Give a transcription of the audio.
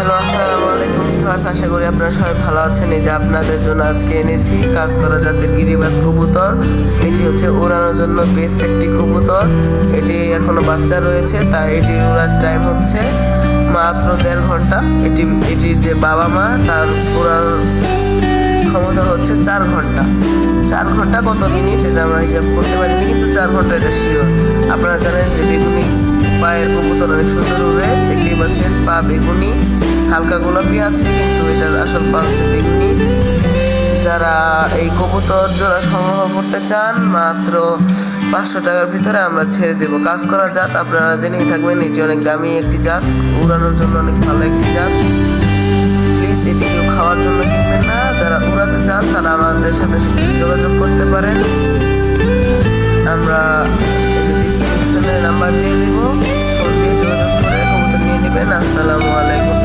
Hello, আসসালামু আলাইকুম viewers, আশা করি আপনারা সবাই ভালো আছেন। এই যে আপনাদের জন্য আজকে এনেছি কাজ করা জাতের গিরিবাজ কবুতর। এটি হচ্ছে ওড়ানোর জন্য বেস্ট একটি কবুতর। এটি এখনো বাচ্চা রয়েছে, তাই এটির উড়ার টাইম হচ্ছে মাত্র 1.5 ঘন্টা। এটির যে বাবা মা তার উড়ার ক্ষমতা হচ্ছে 4 ঘন্টা। 4 ঘন্টা কত মিনিট এটা আমরা হিসাব করতে পারিনি, কিন্তু 4 ঘন্টা এটা শিওর। আপনারা জানেন যে বেগুনি পায়ের কবুতর অনেক সুন্দর উড়ে, দেখতেই পাচ্ছেন পা বেগুনি, হালকা গোলাপি আছে, কিন্তু এটার আসল পা হচ্ছে বেগুনি। যারা এই কবুতর জোড়া সংগ্রহ করতে চান, মাত্র 500 টাকার ভিতরে আমরা ছেড়ে দেব। কাজ করা জাত, আপনারা জেনেই থাকবেন এটি অনেক দামি একটি জাত, উড়ানোর জন্য অনেক ভালো একটি জাত। প্লিজ এটি কেউ খাওয়ার জন্য কিনবেন না। যারা উড়াতে চান তারা আমাদের সাথে যোগাযোগ করতে পারেন। আমরা ডিসক্রিপশনে নাম্বার দিয়ে দিব, ফোন দিয়ে যোগাযোগ করে কবুতর নিয়ে নেবেন। আসসালামু আলাইকুম।